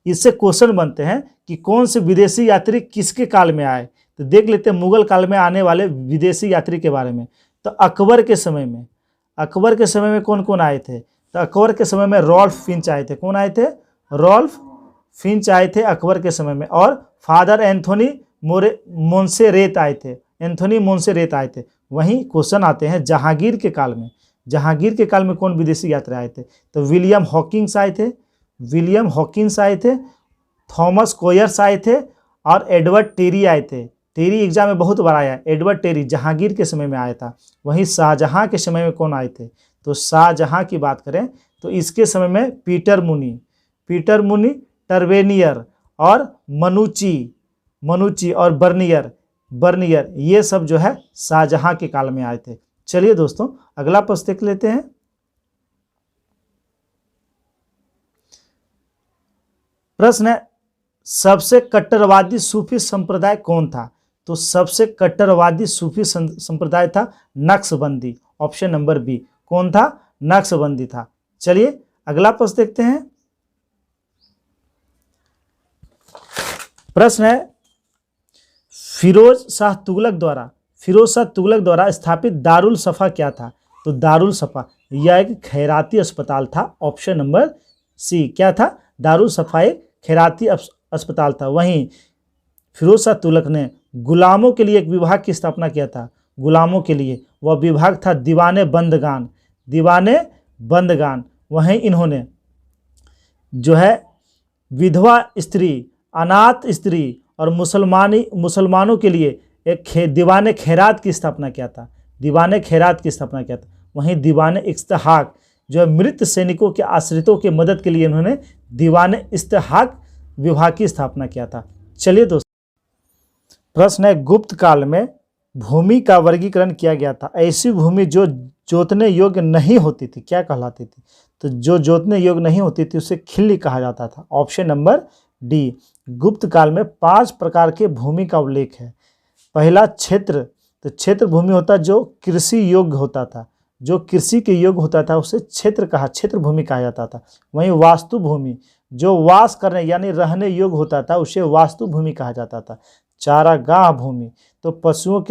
इससे क्वेश्चन बनते हैं कि कौन से विदेशी यात्री किसके काल में आए। तो देख लेते हैं मुगल काल में आने वाले विदेशी यात्री के बारे में। तो अकबर के समय में कौन कौन आए थे? तो अकबर के समय में रॉल्फ फिंच आए थे। कौन आए थे? रॉल्फ फिंच आए थे अकबर के समय में। और फादर एंथोनी मोंसेरेत आए थे। एंथोनी मोंसेरेत आए थे। वहीं क्वेश्चन आते हैं जहांगीर के काल में। जहांगीर के काल में कौन विदेशी यात्री आए थे? तो विलियम हॉकिंस आए थे। विलियम हॉकिंस आए थे, थॉमस कोयर्स आए थे और एडवर्ड टेरी आए थे। टेरी एग्जाम में बहुत बार आया। एडवर्ड टेरी जहांगीर के समय में आया था। वहीं शाहजहां के समय में कौन आए थे? तो शाहजहां की बात करें तो इसके समय में पीटर मुनी, टर्वेनियर और मनुची और बर्नियर ये सब जो है शाहजहां के काल में आए थे। चलिए दोस्तों अगला प्रश्न देख लेते हैं। प्रश्न है, सबसे कट्टरवादी सूफी संप्रदाय कौन था? तो सबसे कट्टरवादी सूफी संप्रदाय था नक्शबंदी, ऑप्शन नंबर बी। कौन था? नक्शबंदी था। चलिए अगला प्रश्न देखते हैं। प्रश्न है, फिरोज शाह तुगलक द्वारा स्थापित दारुल सफा क्या था? तो दारुल सफा यह एक खैराती अस्पताल था, ऑप्शन नंबर सी। क्या था? दारुल सफा एक खैराती अस्पताल था। वहीं फिरोज शाह तुगलक ने गुलामों के लिए एक विभाग की स्थापना किया था। गुलामों के लिए वह विभाग था दीवाने बंदगान। वहीं इन्होंने जो है विधवा स्त्री, अनाथ स्त्री और मुसलमानों के लिए एक दीवाने खैरात की स्थापना किया था। वहीं दीवाने इस्तेहाक जो है मृत सैनिकों के आश्रितों की मदद के लिए इन्होंने दीवाने इस्तेहाक विभाग की स्थापना किया था। चलिए दोस्तों प्रश्न है, गुप्त काल में भूमि का वर्गीकरण किया गया था। ऐसी भूमि जो जोतने योग्य नहीं होती थी क्या कहलाती थी? तो जो जोतने योग्य नहीं होती थी उसे खिल्ली कहा जाता था, ऑप्शन नंबर डी। गुप्त काल में 5 प्रकार के भूमि का उल्लेख है। पहला क्षेत्र, तो क्षेत्र भूमि होता जो कृषि योग्य होता था, जो कृषि के योग्य होता था उसे क्षेत्र भूमि कहा जाता था। वहीं वास्तु भूमि जो वास करने यानी रहने योग्य होता था उसे वास्तु भूमि कहा जाता था। चारागाह भूमि तो पशुओं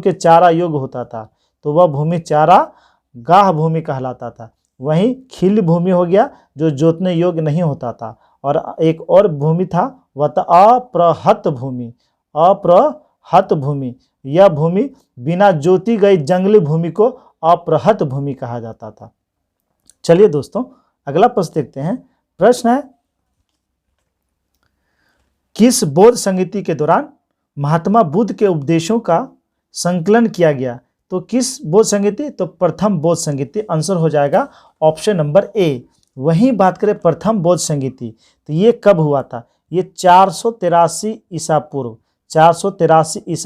के चारा योग्य होता था तो वह भूमि चारागाह भूमि कहलाता था। वहीं खिल भूमि हो गया जो जोतने योग्य नहीं होता था। और एक और भूमि था वह था अप्रहत भूमि। यह भूमि बिना जोती गई जंगली भूमि को अप्रहत भूमि कहा जाता था। चलिए दोस्तों अगला प्रश्न देखते हैं। प्रश्न है, किस बौद्ध संगीति के दौरान महात्मा बुद्ध के उपदेशों का संकलन किया गया? तो किस बौद्ध संगीति? तो प्रथम बौद्ध संगीति आंसर हो जाएगा ऑप्शन नंबर ए। वहीं बात करें प्रथम बौद्ध संगीति तो ये कब हुआ था? ये 483 ईसा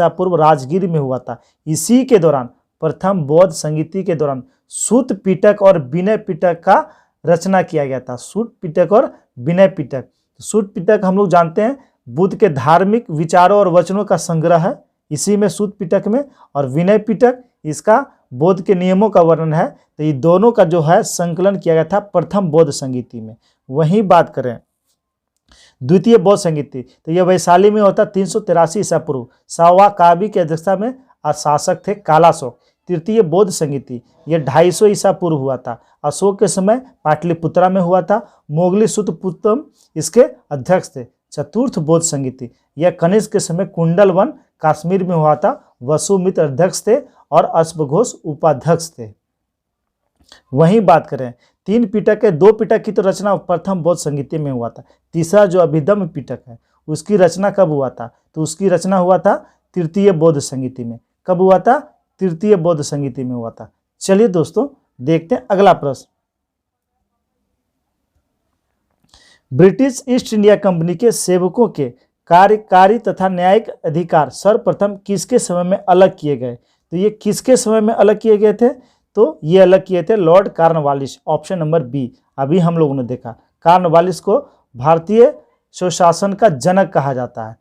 पूर्व राजगीर में हुआ था। इसी के दौरान प्रथम बौद्ध संगीति के दौरान सूत पिटक और विनय पिटक का रचना किया गया था। सूत पिटक और विनय पिटक। सूत पिटक हम लोग जानते हैं बुद्ध के धार्मिक विचारों और वचनों का संग्रह है इसी में सूत पिटक में, और विनय पिटक इसका बौद्ध के नियमों का वर्णन है। तो ये दोनों का जो है संकलन किया गया था प्रथम बौद्ध संगीति में। वहीं बात करें द्वितीय बौद्ध संगीति तो यह वैशाली में होता 383 ईसा पूर्व। सावा काबी की अध्यक्षता में शासक थे कालाशोक। तृतीय बौद्ध संगीति, यह 250 ईसा पूर्व हुआ था। अशोक के समय पाटलिपुत्रा में हुआ था। मोगली सुतपुतम इसके अध्यक्ष थे। चतुर्थ बौद्ध संगीति, यह कनिष्क के समय कुंडलवन कश्मीर में हुआ था। वसुमित्र अध्यक्ष थे और अश्वघोष उपाध्यक्ष थे। वहीं बात करें 3 पिटक है, 2 पिटक की तो रचना प्रथम बौद्ध संगीति में हुआ था। तीसरा जो अभिधम्म पिटक है उसकी रचना कब हुआ था? तो उसकी रचना हुआ था तृतीय बौद्ध संगीति में। कब हुआ था? तृतीय बौद्ध संगीति में हुआ था। चलिए दोस्तों देखते हैं अगला प्रश्न। ब्रिटिश ईस्ट इंडिया कंपनी के सेवकों के कार्यकारी तथा न्यायिक अधिकार सर्वप्रथम किसके समय में अलग किए गए? तो ये किसके समय में अलग किए गए थे? तो ये अलग किए थे Lord Cornwallis, option number B. अभी हम लोगों ने देखा कॉर्नवालिस को भारतीय स्वशासन का जनक कहा जाता है।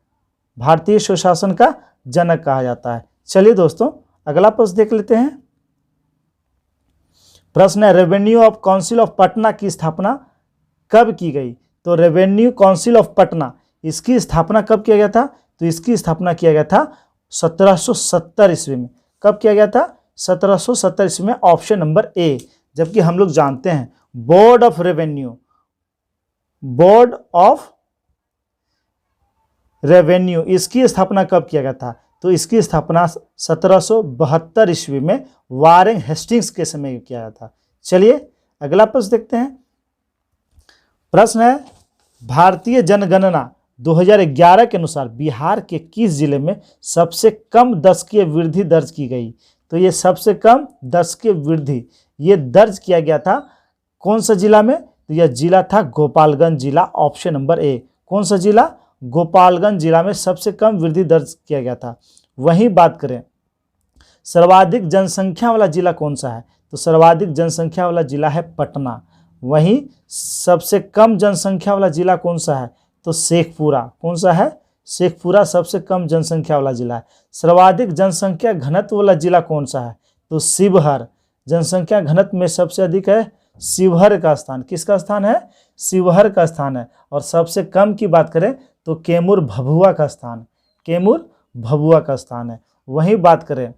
भारतीय स्वशासन का जनक कहा जाता है। चलिए दोस्तों अगला प्रश्न देख लेते हैं। प्रश्न है revenue of council of Patna की स्थापना कब की गई? तो रेवेन्यू काउंसिल ऑफ पटना इसकी स्थापना कब किया गया था? तो इसकी स्थापना किया गया था 1770 ईस्वी में। कब किया गया था? 1770 ईस्वी में, ऑप्शन नंबर ए। जबकि हम लोग जानते हैं board of revenue, board of revenue इसकी स्थापना कब किया गया था? तो इसकी स्थापना 1772 ईस्वी में वारेन हेस्टिंग्स के समय किया गया था। चलिए अगला प्रश्न देखते हैं। प्रश्न है भारतीय जनगणना 2011 के अनुसार बिहार के किस जिले में सबसे कम दशकीय वृद्धि दर्ज की गई? तो ये सबसे कम दशकीय वृद्धि ये दर्ज किया गया था कौन सा जिला में? तो यह जिला था गोपालगंज जिला, ऑप्शन नंबर ए। कौन सा जिला? गोपालगंज जिला में सबसे कम वृद्धि दर्ज किया गया था। वहीं बात करें सर्वाधिक जनसंख्या वाला जिला कौन सा है? तो सर्वाधिक जनसंख्या वाला जिला है पटना। वहीं सबसे कम जनसंख्या वाला जिला कौन सा है? तो शेखपुरा। कौन सा है? शेखपुरा सबसे कम जनसंख्या वाला जिला है। सर्वाधिक जनसंख्या घनत्व वाला जिला कौन सा है? तो शिवहर। जनसंख्या घनत्व में सबसे अधिक है शिवहर का स्थान। किसका स्थान है? शिवहर का स्थान है। और सबसे कम की बात करें तो कैमूर भभुआ का स्थान, कैमूर भभुआ का स्थान है। वहीं बात करें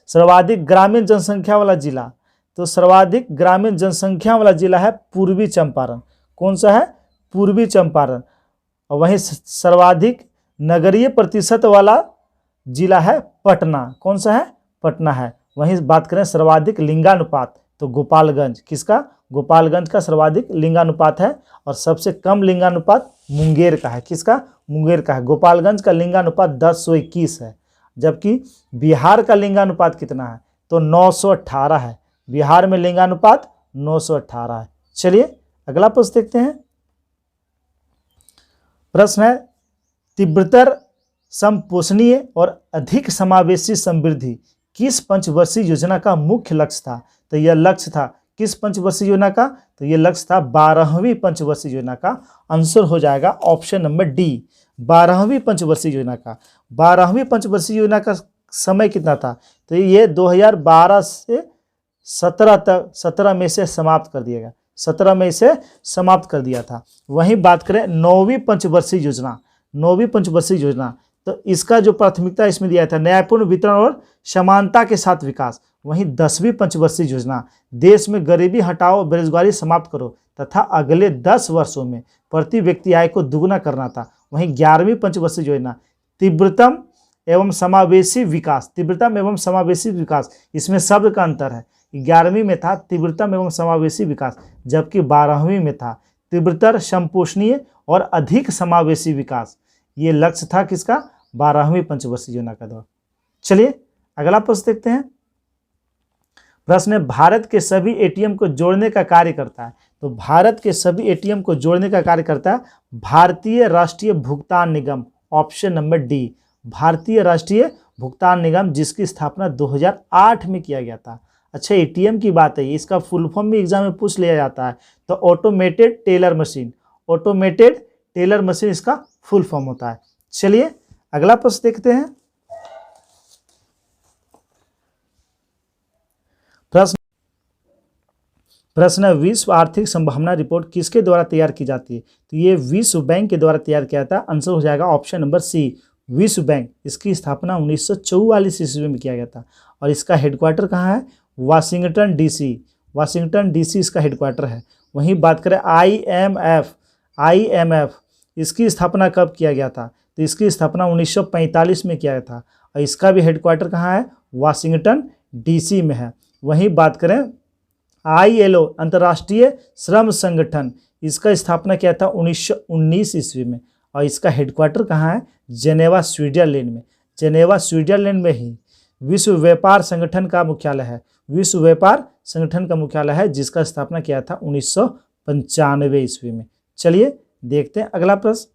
सर्वाधिक ग्रामीण जनसंख्या वाला जिला, तो सर्वाधिक ग्रामीण जनसंख्या वाला जिला है पूर्वी चंपारण। कौन सा है? पूर्वी चंपारण। और वहीं सर्वाधिक नगरीय प्रतिशत वाला जिला है पटना। कौन सा है? पटना है। वहीं बात करें सर्वाधिक लिंगानुपात तो गोपालगंज। किसका? गोपालगंज का सर्वाधिक लिंगानुपात है। और सबसे कम लिंगानुपात मुंगेर का है। किसका? मुंगेर का है। गोपालगंज का लिंगानुपात 10/121 है। जबकि बिहार का लिंगानुपात कितना है? तो 918 है। बिहार में लिंगानुपात 918 है। चलिए अगला प्रश्न देखते हैं। प्रश्न है तीव्रतर समपोषणीय और अधिक समावेशी समृद्धि किस पंचवर्षीय योजना का मुख्य लक्ष्य था? तो यह लक्ष्य था किस पंचवर्षीय योजना का? तो यह लक्ष्य था 12वीं पंचवर्षीय योजना का। आंसर हो जाएगा ऑप्शन नंबर डी, 12वीं पंचवर्षीय योजना का। 12वीं पंचवर्षीय योजना का समय कितना था? तो ये 2012 से 17 तक 17 में से समाप्त कर दिया गया। 17 में से समाप्त कर दिया था। वहीं बात करें 9वीं पंचवर्षीय योजना, 9वीं पंचवर्षीय योजना, तो इसका जो प्राथमिकता इसमें दिया था न्यायपूर्ण वितरण और समानता के साथ विकास। वहीं 10वीं पंचवर्षीय योजना देश में गरीबी हटाओ, बेरोजगारी समाप्त करो तथा अगले 10 वर्षों में प्रति व्यक्ति आय को दुगुना करना था। वहीं 11वीं पंचवर्षीय योजना तीव्रतम एवं समावेशी विकास, तीव्रतम एवं समावेशी विकास, इसमें शब्द का अंतर है। 11वीं में था तीव्रतम एवं समावेशी विकास, जबकि 12वीं में था तीव्रतर समपोषणीय और अधिक समावेशी विकास। ये लक्ष्य था किसका? 12वीं पंचवर्षीय योजना का दौर। चलिए अगला प्रश्न देखते हैं। प्रश्न है भारत के सभी एटीएम को जोड़ने का कार्य करता है। तो भारत के सभी एटीएम को जोड़ने का कार्य करता है भारतीय राष्ट्रीय भुगतान निगम, ऑप्शन नंबर डी, भारतीय राष्ट्रीय भुगतान निगम, जिसकी स्थापना 2008 में किया गया था। अच्छा एटीएम की बात है, इसका फुल फॉर्म भी एग्जाम में पूछ लिया जाता है। तो automated teller machine, automated teller machine इसका फुल फॉर्म होता है। चलिए अगला प्रश्न देखते हैं। प्रश्न है विश्व आर्थिक संभावना रिपोर्ट किसके द्वारा तैयार की जाती है? तो ये विश्व बैंक के द्वारा तैयार किया था। आंसर हो जाएगा ऑप्शन नंबर सी, विश्व बैंक, इसकी स्थापना 1944 ईस्वी में किया गया था और इसका हेडक्वार्टर कहाँ है? Washington DC. वाशिंगटन डीसी इसका हेडक्वार्टर है। वहीं बात करें आईएमएफ, इसकी स्थापना कब किया गया था? तो इसकी स्थापना 1945 में किया गया था और इसका भी हेडक्वार्टर कहाँ है? वाशिंगटन डीसी में है। वहीं बात करें ILO, अंतर्राष्ट्रीय श्रम संगठन, इसका स्थापना किया था 1919 ईस्वी में और इसका हेडक्वार्टर कहाँ है? जेनेवा स्विट्जरलैंड में। जेनेवा स्विट्जरलैंड में ही विश्व व्यापार संगठन का मुख्यालय है। विश्व व्यापार संगठन का मुख्यालय है जिसका स्थापना किया था 1995 ईस्वी में। चलिए देखते हैं अगला प्रश्न।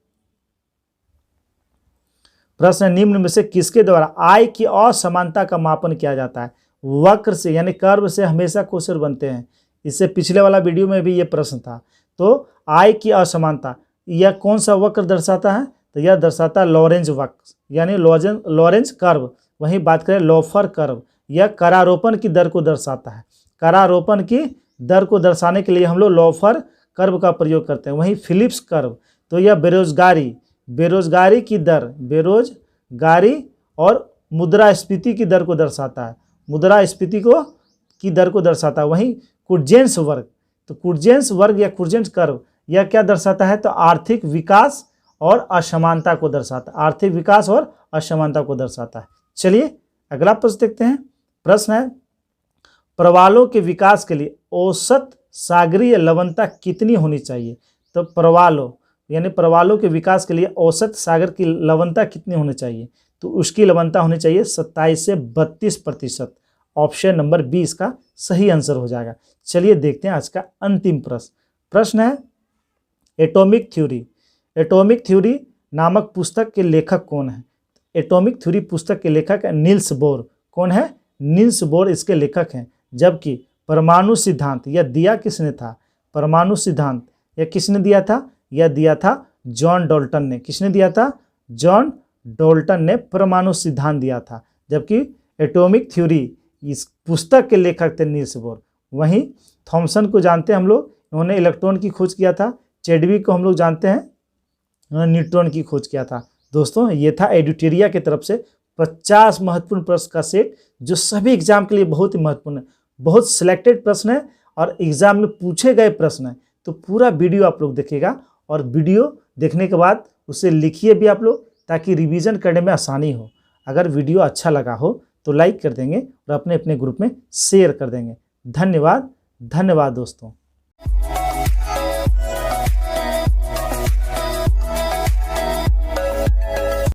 प्रश्न निम्न में से किसके द्वारा आय की असमानता का मापन किया जाता है? वक्र से यानी कर्व से हमेशा क्वेश्चन बनते हैं। इससे पिछले वाला वीडियो में भी ये प्रश्न था। तो आय की असमानता यह कौन सा वक्र दर्शाता है? तो यह दर्शाता है लॉरेंज वक्र यानी लॉरेंज कर्व। वहीं बात करें लोफर कर्व, यह करारोपण की दर को दर्शाता है। करारोपण की दर को दर्शाने के लिए हम लोग लोफर कर्व का प्रयोग करते हैं। वहीं फिलिप्स कर्व, तो यह बेरोजगारी की दर, बेरोजगारी और मुद्रास्फीति की दर को दर्शाता है। मुद्रास्फीति की दर को दर्शाता है। वहीं कुर्जेंस वर्ग, तो कुर्जेंस वर्ग या कुर्जेंस कर्व यह क्या दर्शाता है? तो आर्थिक विकास और असमानता को दर्शाता है। आर्थिक विकास और असमानता को दर्शाता है। चलिए अगला प्रश्न देखते हैं। प्रश्न है प्रवालों के विकास के लिए औसत सागरीय लवणता कितनी होनी चाहिए? तो प्रवालों के विकास के लिए औसत सागर की लवणता कितनी होनी चाहिए? तो उसकी लवणता होनी चाहिए 27 से 32%। ऑप्शन नंबर बी इसका सही आंसर हो जाएगा। चलिए देखते हैं आज का अंतिम प्रश्न। प्रश्न है एटॉमिक थ्योरी नामक पुस्तक के लेखक कौन है? एटॉमिक थ्योरी पुस्तक के लेखक है नील्स बोर। कौन है? नील्स बोर इसके लेखक हैं। जबकि परमाणु सिद्धांत यह दिया किसने था? परमाणु सिद्धांत यह किसने दिया था? यह दिया था जॉन डाल्टन ने। किसने दिया था? जॉन डाल्टन ने परमाणु सिद्धांत दिया था। जबकि एटॉमिक थ्योरी इस पुस्तक के लेखक थे नील्स बोर। वहीं थॉमसन को जानते हैं हम लोग, उन्होंने इलेक्ट्रॉन की खोज किया था। चैडविक को हम लोग जानते हैं, उन्होंने न्यूट्रॉन की खोज किया था। दोस्तों ये था एडुटेरिया की तरफ से 50 महत्वपूर्ण प्रश्न का सेट जो सभी एग्जाम के लिए बहुत ही महत्वपूर्ण है। बहुत सिलेक्टेड प्रश्न है और एग्जाम में पूछे गए प्रश्न है। तो पूरा वीडियो आप लोग देखिएगा और वीडियो देखने के बाद उसे लिखिए भी आप लोग ताकि रिवीजन करने में आसानी हो। अगर वीडियो अच्छा लगा हो तो लाइक कर देंगे और अपने अपने ग्रुप में शेयर कर देंगे। धन्यवाद दोस्तों।